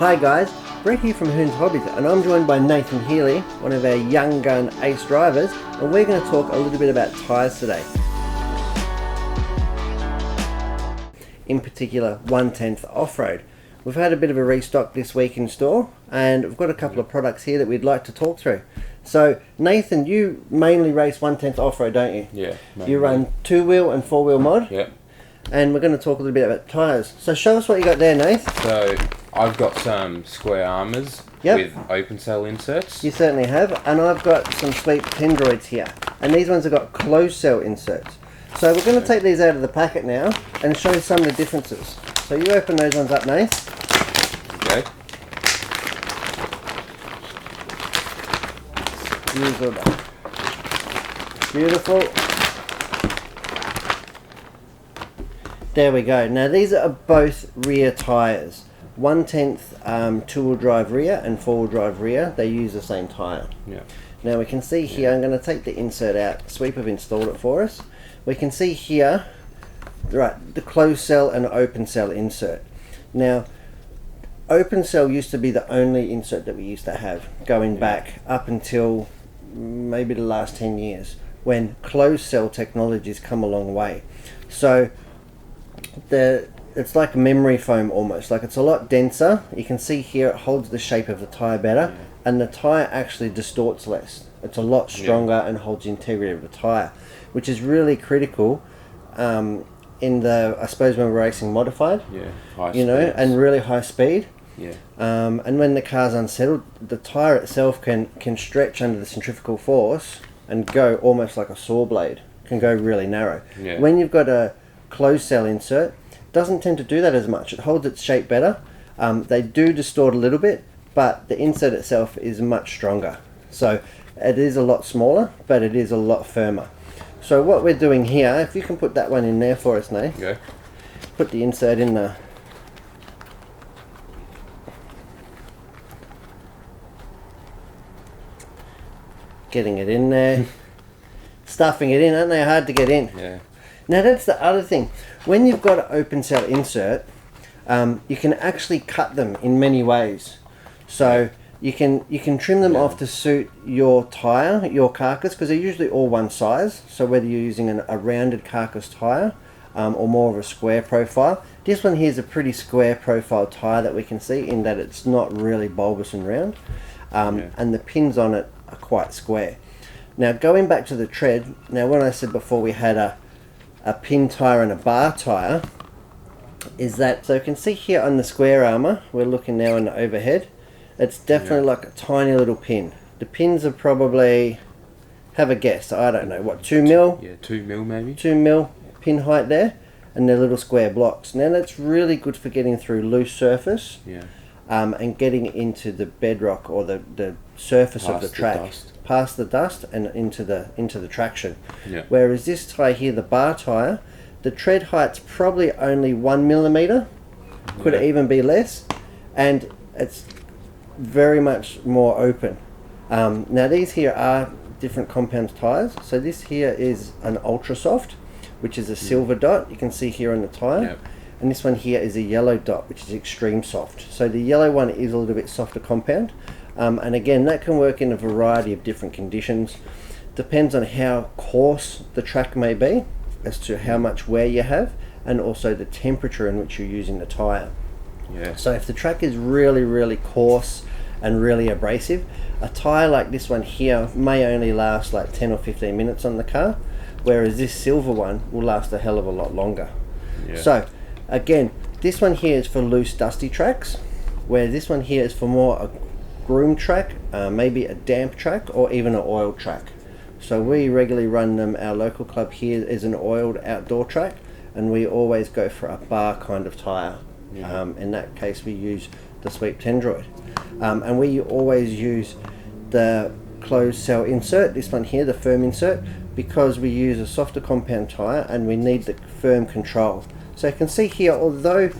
Hi guys, Brett here from Hearns Hobbies, and I'm joined by Nathan Healy, one of our young gun ace drivers, and we're going to talk a little bit about tyres today. In particular, 1/10 Offroad. We've had a bit of a restock this week in store, and we've got a couple of products here that we'd like to talk through. So, Nathan, you mainly race 1/10 Offroad, don't you? Yeah. Mainly. You run 2-wheel and 4-wheel mod? Yeah. And we're going to talk a little bit about tyres. So show us what you got there, Nath. So I've got some square armours with open cell inserts. You certainly have. And I've got some sweet Tendroids here. And these ones have got closed cell inserts. So we're going to take these out of the packet now and show some of the differences. So you open those ones up, Nath. Okay. Beautiful. There we go. Now these are both rear tyres. 1/10 two-wheel drive rear and 4-wheel drive rear. They use the same tyre. Yeah. Now we can see here, I'm going to take the insert out. Sweep have installed it for us. We can see here, right, the closed cell and open cell insert. Now, open cell used to be the only insert that we used to have, going back up until maybe the last 10 years, when closed cell technology's come a long way. So, it's like memory foam almost, like it's a lot denser. You can see here it holds the shape of the tyre better, and the tyre actually distorts less. It's a lot stronger and holds the integrity of the tyre, which is really critical in the, I suppose, when we're racing modified, high you know, speeds. and really high speed. Yeah. And when the car's unsettled, the tyre itself can stretch under the centrifugal force and go almost like a saw blade. Can go really narrow. Yeah. When you've got a closed cell insert, doesn't tend to do that as much. It holds its shape better. They do distort a little bit, but the insert itself is much stronger. So it is a lot smaller, but it is a lot firmer. So what we're doing here, if you can put that one in there for us, Nate. Okay. Put the insert in there. Getting it in there. Stuffing it in, aren't they hard to get in? Yeah. Now that's the other thing. When you've got an open cell insert, you can actually cut them in many ways. So you can trim them off to suit your tyre, your carcass, because they're usually all one size. So whether you're using a rounded carcass tyre or more of a square profile, this one here is a pretty square profile tyre that we can see in that it's not really bulbous and round, and the pins on it are quite square. Now going back to the tread, now when I said before we had a pin tyre and a bar tyre, is that, so you can see here on the square armour, we're looking now in the overhead, it's definitely like a tiny little pin. The pins are probably, have a guess, I don't know, what, 2 mil? Yeah, 2 mil maybe. 2 mil pin height there, and they're little square blocks. Now that's really good for getting through loose surface, and getting into the bedrock or the surface of the track. Past the dust and into the traction. Yeah. Whereas this tyre here, the bar tyre, the tread height's probably only 1 millimetre, could even be less, and it's very much more open. Now these here are different compound tyres. So this here is an ultra soft, which is a silver dot, you can see here on the tyre, and this one here is a yellow dot, which is extreme soft. So the yellow one is a little bit softer compound. And again, that can work in a variety of different conditions. Depends on how coarse the track may be, as to how much wear you have, and also the temperature in which you're using the tyre. Yeah. So if the track is really, really coarse and really abrasive, a tyre like this one here may only last like 10 or 15 minutes on the car, whereas this silver one will last a hell of a lot longer. Yeah. So again, this one here is for loose, dusty tracks, where this one here is for more a groomed track, maybe a damp track, or even an oiled track. So we regularly run them. Our local club here is an oiled outdoor track, and we always go for a bar kind of tyre. In that case, we use the Sweep Tendroid, and we always use the closed cell insert, this one here, the firm insert, because we use a softer compound tyre and we need the firm control. So you can see here, although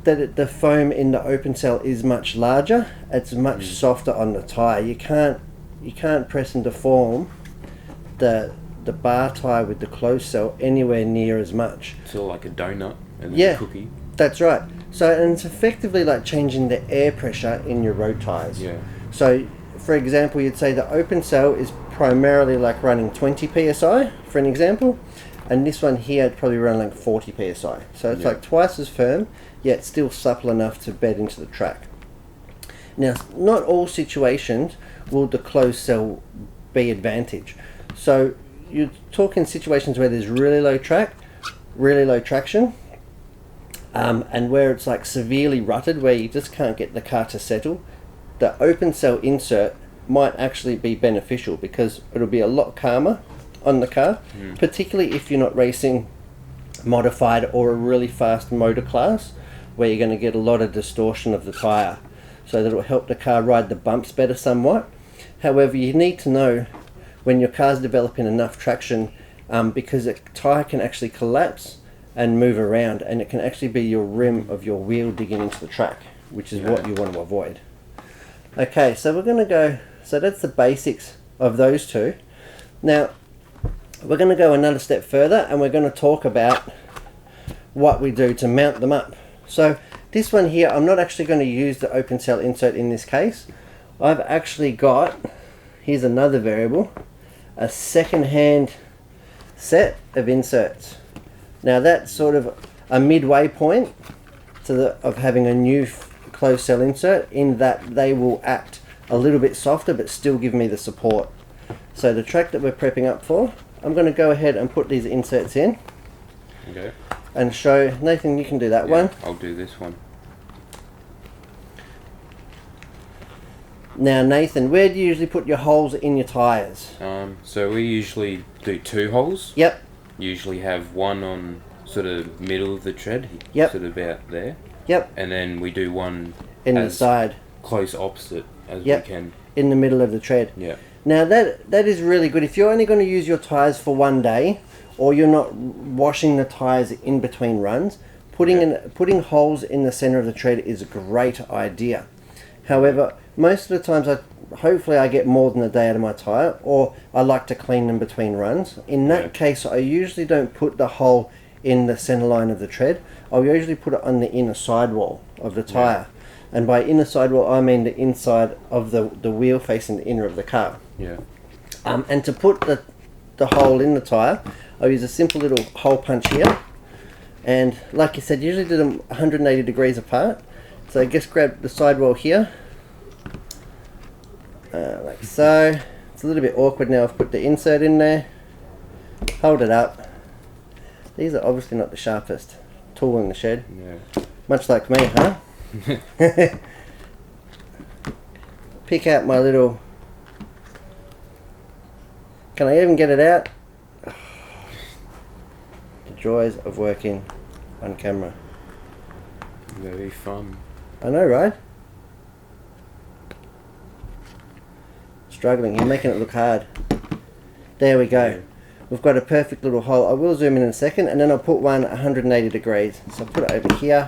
the foam in the open cell is much larger, it's much softer on the tyre. You can't press and deform the bar tyre with the closed cell anywhere near as much. It's all like a donut and then a cookie. That's right. So, and it's effectively like changing the air pressure in your road tyres. Yeah. So, for example, you'd say the open cell is primarily like running 20 psi, for an example, and this one here would probably run like 40 psi. So it's like twice as firm, yet still supple enough to bed into the track. Now, not all situations will the closed cell be advantage. So you're talking situations where there's really low traction, and where it's like severely rutted, where you just can't get the car to settle. The open cell insert might actually be beneficial because it'll be a lot calmer on the car, particularly if you're not racing modified or a really fast motor class where you're going to get a lot of distortion of the tyre. So that'll help the car ride the bumps better somewhat. However, you need to know when your car's developing enough traction, because a tyre can actually collapse and move around, and it can actually be your rim of your wheel digging into the track, which is what you want to avoid. Okay, so we're going to go, so that's the basics of those two. Now, we're going to go another step further, and we're going to talk about what we do to mount them up. So this one here, I'm not actually going to use the open cell insert in this case. I've actually got, here's another variable, a second-hand set of inserts. Now that's sort of a midway point of having a new closed cell insert, in that they will act a little bit softer but still give me the support. So the track that we're prepping up for, I'm going to go ahead and put these inserts in. Okay. And show, Nathan, you can do that one. I'll do this one. Now Nathan, where do you usually put your holes in your tyres? So we usually do 2 holes. Yep. Usually have one on sort of middle of the tread. Yep. Sort of about there. Yep. And then we do one in the side. Close opposite as we can. In the middle of the tread. Yeah. Now that is really good. If you're only going to use your tyres for one day, or you're not washing the tyres in between runs, putting holes in the centre of the tread is a great idea. However, most of the times hopefully I get more than a day out of my tyre, or I like to clean them between runs. In that case, I usually don't put the hole in the centre line of the tread. I'll usually put it on the inner sidewall of the tyre. And by inner sidewall, I mean the inside of the wheel facing the inner of the car. Yeah. And to put the hole in the tyre, I'll use a simple little hole punch here. And like you said, usually do them 180 degrees apart. So I just grab the sidewall here, like so. It's a little bit awkward now. I've put the insert in there, hold it up. These are obviously not the sharpest tool in the shed. Yeah. Much like me, huh? Pick out my little... Can I even get it out? The joys of working on camera. Very fun. I know, right? Struggling. You're making it look hard. There we go. We've got a perfect little hole. I will zoom in a second, and then I'll put one 180 degrees. So I'll put it over here.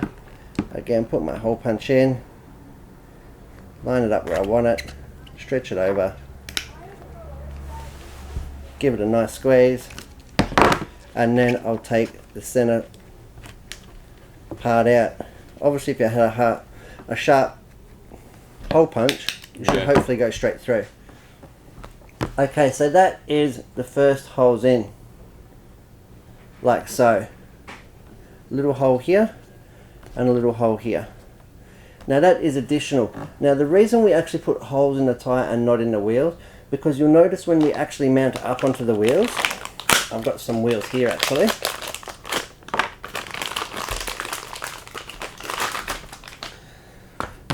Again, put my hole punch in. Line it up where I want it. Stretch it over. Give it a nice squeeze. And then I'll take the center part out. Obviously, if you had a sharp hole punch, you should hopefully go straight through. Okay, so that is the first holes in, like so. A little hole here and a little hole here. Now that is additional. Now the reason we actually put holes in the tyre and not in the wheels, because you'll notice when we actually mount it up onto the wheels, I've got some wheels here actually.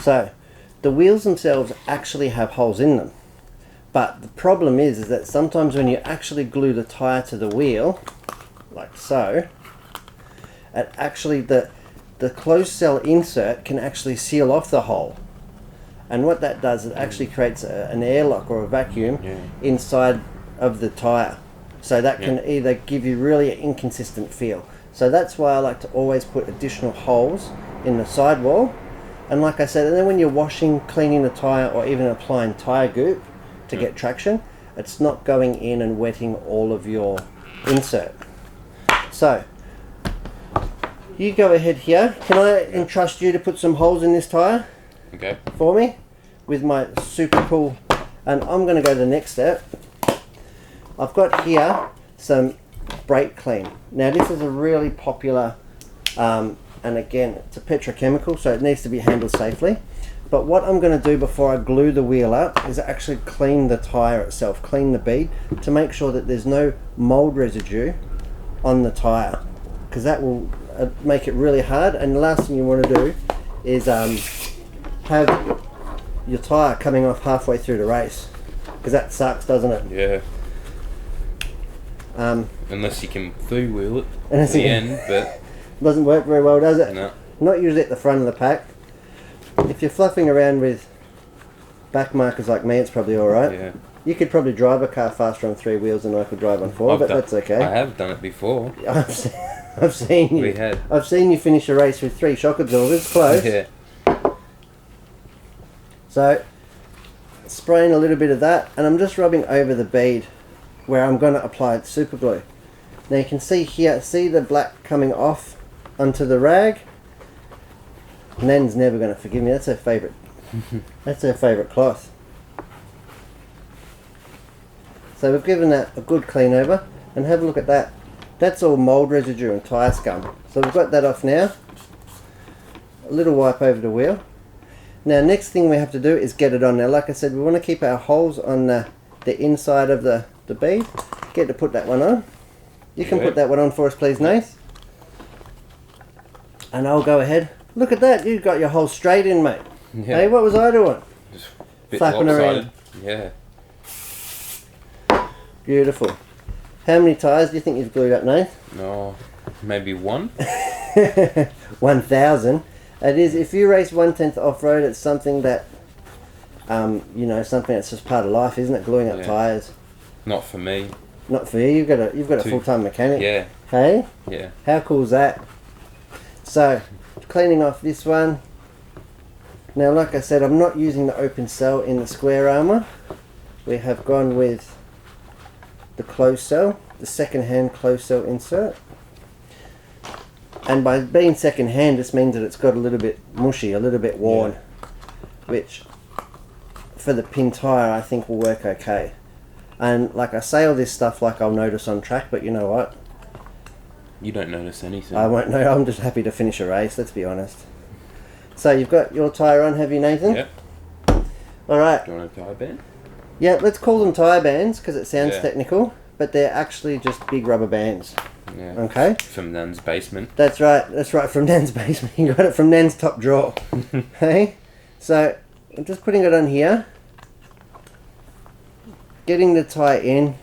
So the wheels themselves actually have holes in them. But the problem is that sometimes when you actually glue the tyre to the wheel, like so, it actually the closed cell insert can actually seal off the hole. And what that does, it actually creates an airlock or a vacuum inside of the tyre. So that can either give you really an inconsistent feel. So that's why I like to always put additional holes in the sidewall. And like I said, and then when you're washing, cleaning the tyre, or even applying tyre goop to get traction, it's not going in and wetting all of your insert. So you go ahead here. Can I entrust you to put some holes in this tyre? Okay. For me, with my super cool, and I'm going to go to the next step. I've got here some brake clean. Now this is a really popular, and again, it's a petrochemical, so it needs to be handled safely. But what I'm going to do before I glue the wheel up is actually clean the tyre itself, clean the bead, to make sure that there's no mould residue on the tyre, because that will make it really hard. And the last thing you want to do is have your tyre coming off halfway through the race, because that sucks, doesn't it? Yeah. Unless you can three-wheel it And at the end, but... Doesn't work very well, does it? No. Not usually at the front of the pack. If you're fluffing around with back markers like me, it's probably alright. Yeah. You could probably drive a car faster on 3 wheels than I could drive on 4, but that's okay. I have done it before. I've seen you. We had. I've seen you finish a race with 3 shock absorbers, close. Yeah. So, spraying a little bit of that, and I'm just rubbing over the bead where I'm going to apply super glue. Now you can see here, see the black coming off onto the rag? Nan's never going to forgive me, that's her favourite. That's her favourite cloth. So we've given that a good clean over, and have a look at that. That's all mould residue and tyre scum. So we've got that off now. A little wipe over the wheel. Now next thing we have to do is get it on. Now like I said, we want to keep our holes on the inside of the bead. Get to put that one on. You can put that one on for us please, Nath. And I'll go ahead. Look at that, you got your holes straight in, mate. Yeah. Hey, what was I doing? Just a bit flapping lopsided. around. Yeah. Beautiful. How many tyres do you think you've glued up, Nath? No, maybe 1. 1,000. It is, if you race 1/10 off-road, it's something that, you know, something that's just part of life, isn't it? Gluing up tyres. Not for me. Not for you. You've got a full-time mechanic. Yeah. Hey? Yeah. How cool is that? So, cleaning off this one. Now, like I said, I'm not using the open cell in the square armour. We have gone with the closed cell, the second-hand closed cell insert. And by being second-hand, this means that it's got a little bit mushy, a little bit worn, which for the pin tyre I think will work okay. And like I say all this stuff like I'll notice on track, but you know what? You don't notice anything. I won't know. I'm just happy to finish a race, let's be honest. So you've got your tyre on, have you, Nathan? Yep. Alright. Do you want a tyre band? Yeah, let's call them tyre bands because it sounds technical, but they're actually just big rubber bands. Yeah. Okay? From Nan's basement. That's right, from Nan's basement. You got it from Nan's top drawer. Hey? So, I'm just putting it on here. Getting the tyre in.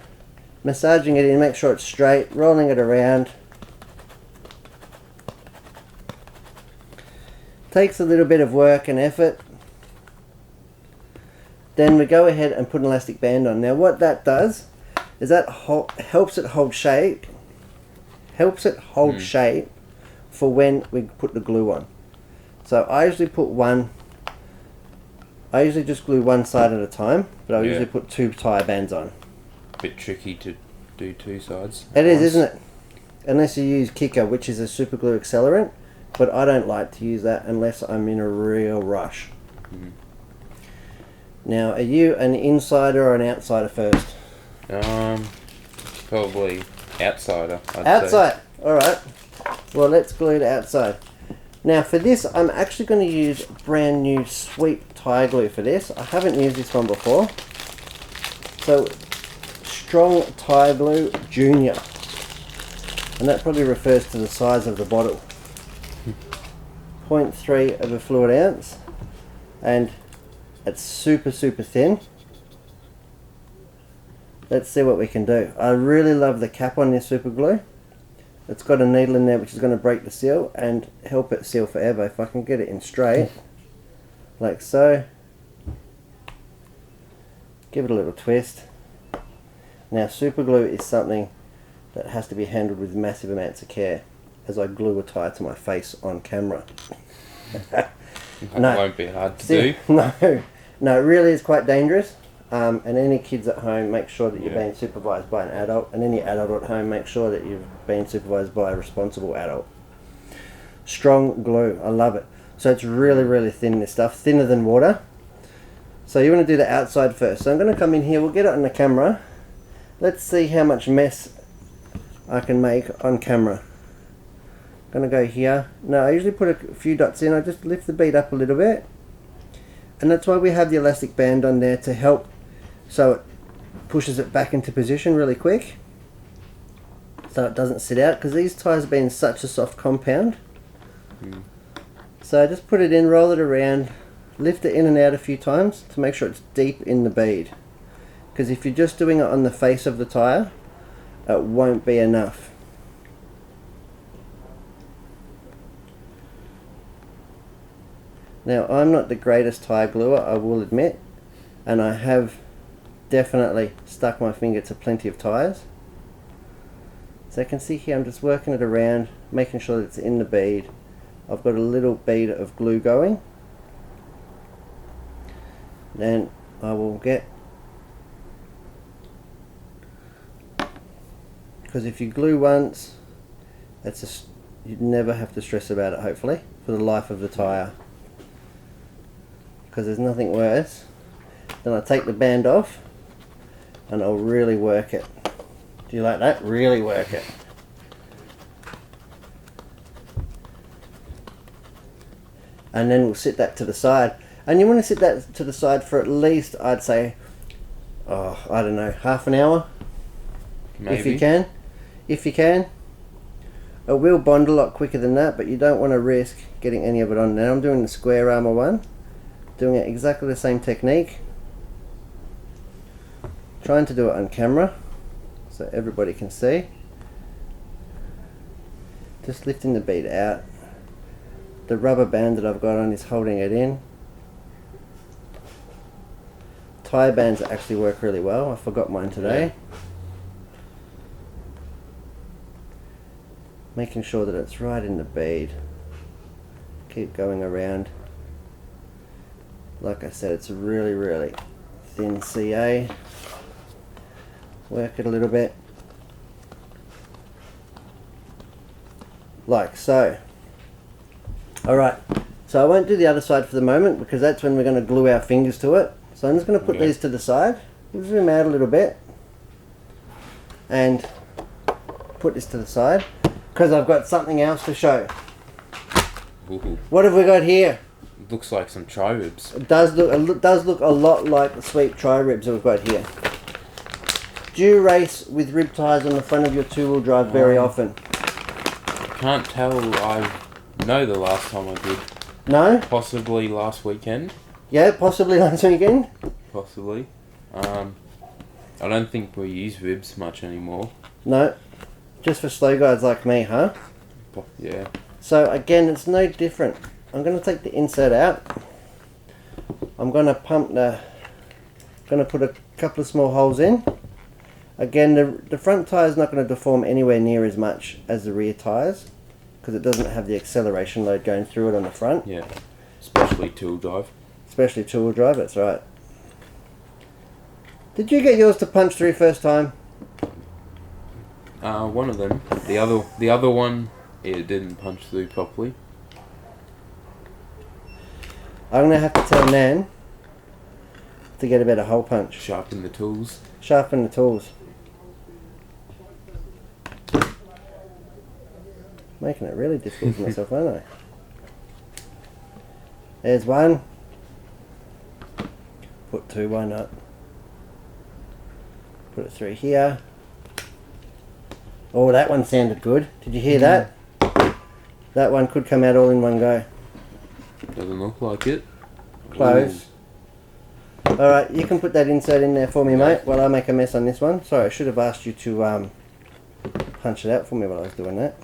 Massaging it in, make sure it's straight. Rolling it around. Takes a little bit of work and effort. Then we go ahead and put an elastic band on. Now what that does is that helps it hold shape. Helps it hold shape for when we put the glue on. So I usually put one. I usually just glue one side at a time, but I usually put 2 tyre bands on. Bit tricky to do 2 sides. It is, isn't it? Unless you use Kicker, which is a super glue accelerant, but I don't like to use that unless I'm in a real rush. Now, are you an insider or an outsider first? Probably outsider. Outside. All right. Well, let's glue it outside. Now, for this, I'm actually going to use brand new sweet tyre glue for this. I haven't used this one before. So, Strong Tyre Glue Junior, and that probably refers to the size of the bottle. 0.3 of a fluid ounce, and it's super thin. Let's see what we can do. I really love the cap on this super glue. It's got a needle in there which is going to break the seal and help it seal forever. If I can get it in straight, like so. Give it a little twist. Now super glue is something that has to be handled with massive amounts of care as I glue a tyre to my face on camera. That won't be hard to do. No, it really is quite dangerous. And any kids at home, make sure that you're being supervised by an adult, and any adult at home, make sure that you've been supervised by a responsible adult. strong glue. I love it. So it's really, really thin, this stuff, thinner than water. So you want to do the outside first. So I'm going to come in here, we'll get it on the camera. Let's see how much mess I can make on camera. I'm going to go here. Now I usually put a few dots in, I just lift the bead up a little bit. And that's why we have the elastic band on there to help, so it pushes it back into position really quick. So it doesn't sit out, because these tyres have been such a soft compound. So I just put it in, roll it around, lift it in and out a few times to make sure it's deep in the bead. Because if you're just doing it on the face of the tyre, it won't be enough. Now I'm not the greatest tyre gluer, I will admit, and I have definitely stuck my finger to plenty of tyres. So I can see here I'm just working it around, making sure that it's in the bead. I've got a little bead of glue going. Then I will get, because if you glue once, it's just, you'd never have to stress about it, hopefully, for the life of the tyre. Because there's nothing worse than I take the band off and I'll really work it. Do you like that? Really work it. And then we'll sit that to the side. And you want to sit that to the side for at least, I'd say, I don't know, half an hour? Maybe. If you can. If you can. It will bond a lot quicker than that, but you don't want to risk getting any of it on. Now I'm doing the square armour one. Doing it exactly the same technique. Trying to do it on camera so everybody can see. Just lifting the bead out. The rubber band that I've got on is holding it in. Tyre bands actually work really well. I forgot mine today. Making sure that it's right in the bead. Keep going around. Like I said, it's a really, really thin CA. Work it a little bit. Like so. Alright, so I won't do the other side for the moment because that's when we're going to glue our fingers to it. So I'm just going to put these to the side. Zoom out a little bit. And put this to the side because I've got something else to show. Ooh. What have we got here? Looks like some tri-ribs. It does look a lot like the sweet tri-ribs that we've got here. Do you race with rib tyres on the front of your two-wheel drive very often? Can't tell. I know the last time I did. No? Possibly last weekend. Yeah, possibly last weekend? Possibly. I don't think we use ribs much anymore. No. Just for slow guys like me, huh? Yeah. So again, it's no different. I'm going to take the insert out. I'm going to put a couple of small holes in. Again, the front tyre is not going to deform anywhere near as much as the rear tyres because it doesn't have the acceleration load going through it on the front. Yeah, especially two-wheel drive. Especially two-wheel drive, that's right. Did you get yours to punch through first time? One of them. The other one, it didn't punch through properly. I'm going to have to tell Nan to get a better hole punch. Sharpen the tools. Sharpen the tools. Making it really difficult for myself, aren't I? There's one. Put two, why not? Put it through here. Oh, that one sounded good. Did you hear that? That one could come out all in one go. Doesn't look like it. Close. Alright, you can put that insert in there for me, mate, while I make a mess on this one. Sorry, I should have asked you to punch it out for me while I was doing that.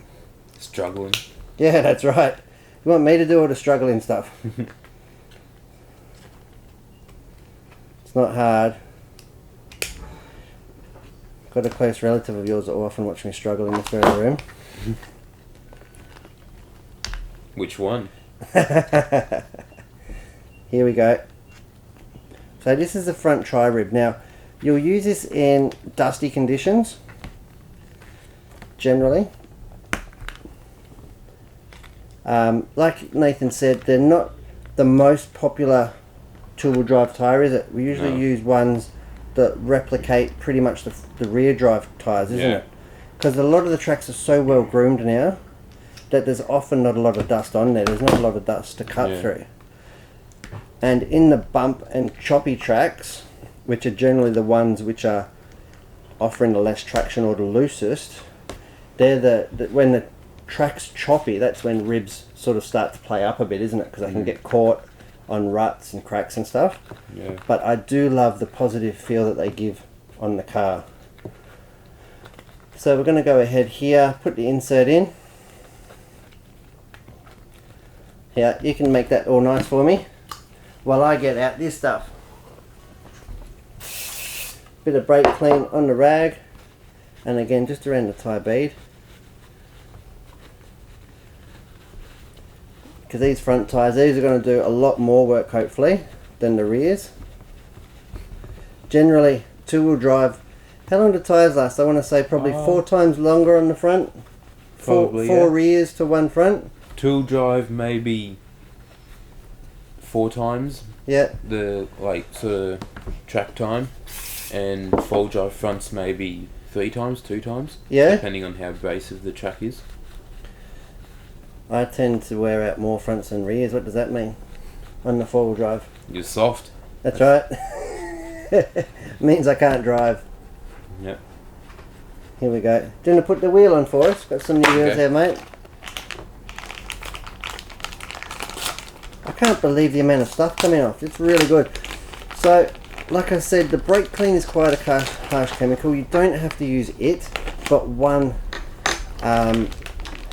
Struggling. Yeah, that's right. You want me to do all the struggling stuff? It's not hard. Got a close relative of yours that will often watch me struggle in this very room. Which one? Here we go. So this is the front tri-rib. Now, you'll use this in dusty conditions, generally. Like Nathan said, they're not the most popular two-wheel drive tyre, is it? We usually use ones that replicate pretty much the rear drive tyres, isn't it? Because a lot of the tracks are so well groomed now that there's often not a lot of dust on there. There's not a lot of dust to cut through. And in the bump and choppy tracks, which are generally the ones which are offering the less traction or the loosest, they're when the track's choppy, that's when ribs sort of start to play up a bit, isn't it? Because they can get caught on ruts and cracks and stuff. Yeah. But I do love the positive feel that they give on the car. So we're going to go ahead here, put the insert in. Yeah, you can make that all nice for me while I get out this stuff. Bit of brake clean on the rag, and again just around the tie bead. Because these front tyres, these are going to do a lot more work hopefully than the rears. Generally, two-wheel drive, how long do tyres last? I want to say probably 4 times longer on the front. Probably, four rears to one front. Two-wheel drive maybe 4 times. Yeah. The sort of track time, and four-wheel drive fronts maybe 3 times, 2 times. Yeah. Depending on how basic the track is. I tend to wear out more fronts than rears. What does that mean on the four-wheel drive? You're soft. That's right. Means I can't drive. Yep. Here we go. Do you want to put the wheel on for us? Got some new wheels there, mate. I can't believe the amount of stuff coming off. It's really good. So, like I said, the brake clean is quite a harsh chemical. You don't have to use it, but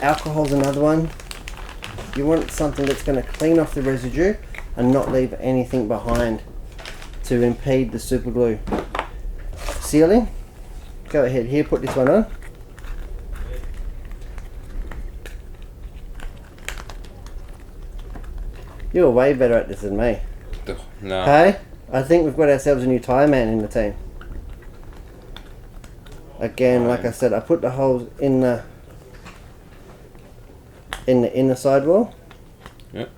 alcohol's another one. You want something that's going to clean off the residue and not leave anything behind to impede the super glue sealing. Go ahead here, put this one on. You're way better at this than me. No. Hey, I think we've got ourselves a new tyre man in the team. Again, like I said, I put the holes in the inner sidewall. Yep.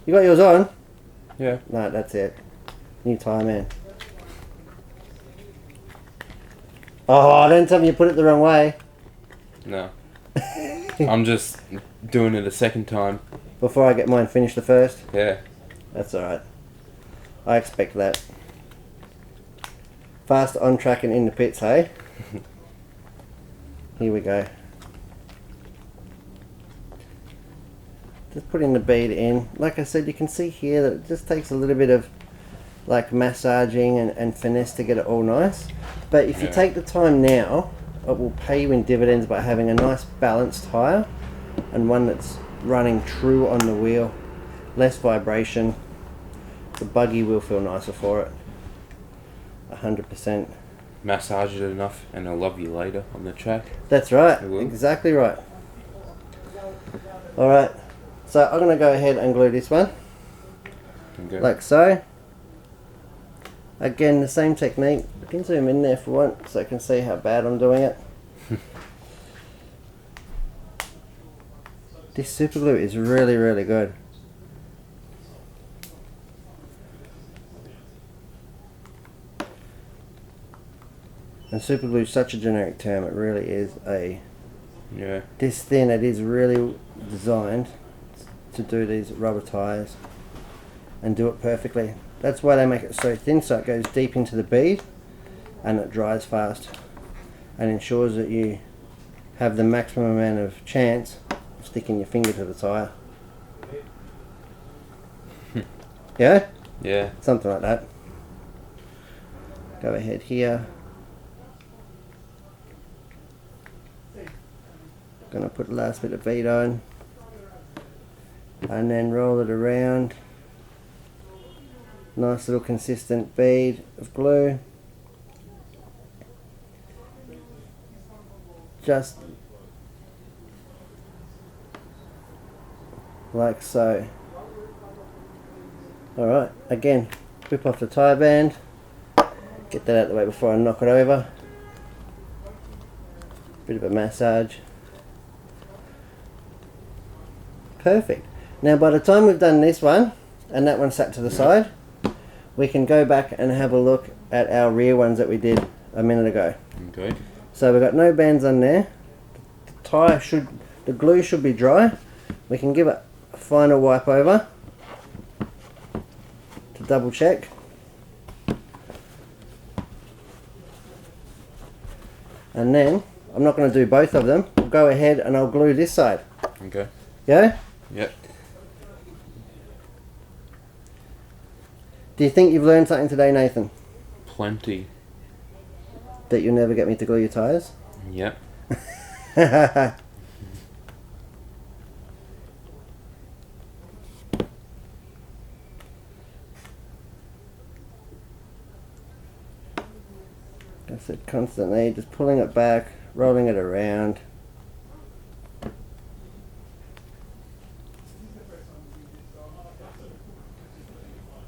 You got yours on? Yeah. No, that's it. New tyre man. Oh, don't tell me you put it the wrong way. No. I'm just doing it a second time. Before I get mine finished the first? Yeah. That's alright. I expect that. Fast on track and in the pits, hey? Here we go. Just putting the bead in. Like I said, you can see here that it just takes a little bit of massaging and finesse to get it all nice. But if you take the time now, it will pay you in dividends by having a nice balanced tyre and one that's running true on the wheel. Less vibration. The buggy will feel nicer for it. 100%. Massage it enough and I'll love you later on the track. That's right. Exactly right. Alright. So I'm going to go ahead and glue this one. Okay. Like so. Again, the same technique. I can zoom in there for once so I can see how bad I'm doing it. This super glue is really, really good. And super glue is such a generic term, it really is a... Yeah. This thin, it is really designed to do these rubber tyres and do it perfectly. That's why they make it so thin, so it goes deep into the bead and it dries fast and ensures that you have the maximum amount of chance of sticking your finger to the tyre. Yeah? Yeah. Something like that. Go ahead here. Gonna put the last bit of bead on and then roll it around. Nice little consistent bead of glue. Just like so. Alright, again, whip off the tyre band. Get that out of the way before I knock it over. Bit of a massage. Perfect. Now by the time we've done this one and that one sat to the side, we can go back and have a look at our rear ones that we did a minute ago. Okay. So we've got no bands on there. The glue should be dry. We can give it a final wipe over to double check. And then I'm not going to do both of them. I'll go ahead and I'll glue this side. Okay. Yeah? Yep. Do you think you've learned something today, Nathan? Plenty. That you'll never get me to glue your tyres? Yep. I said constantly, just pulling it back, rolling it around.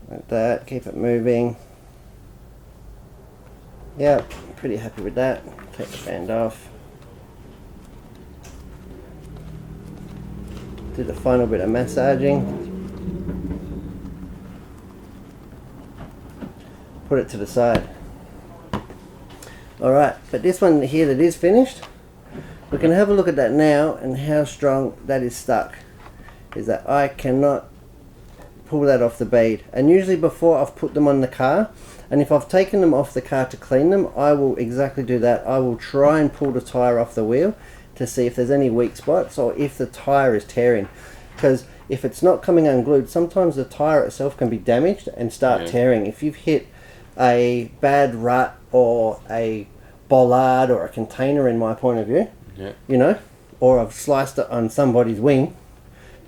Like that, keep it moving. Yep, pretty happy with that. Take the band off. Do the final bit of massaging. Put it to the side. Alright, but this one here that is finished, we can have a look at that now and how strong that is stuck. Is that I cannot pull that off the bead. And usually before I've put them on the car, and if I've taken them off the car to clean them, I will exactly do that. I will try and pull the tyre off the wheel to see if there's any weak spots or if the tyre is tearing. Because if it's not coming unglued, sometimes the tyre itself can be damaged and start tearing. If you've hit a bad rut or a bollard or a container, in my point of view, you know, or I've sliced it on somebody's wing,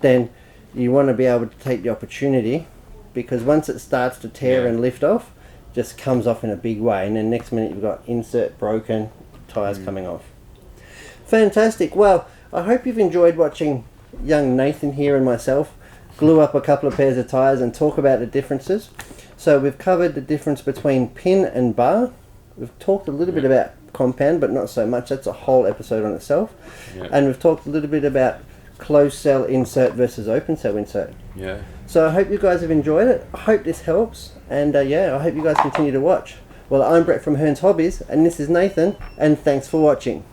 then you want to be able to take the opportunity, because once it starts to tear and lift off, it just comes off in a big way, and then next minute you've got insert broken, tyres coming off. Fantastic. Well, I hope you've enjoyed watching young Nathan here and myself glue up a couple of pairs of tyres and talk about the differences. So we've covered the difference between pin and bar. We've talked a little bit about compound, but not so much. That's a whole episode on itself. And we've talked a little bit about closed cell insert versus open cell insert. So I hope you guys have enjoyed it. I hope this helps, and I hope you guys continue to watch. Well, I'm Brett from Hearns Hobbies, and this is Nathan, and thanks for watching.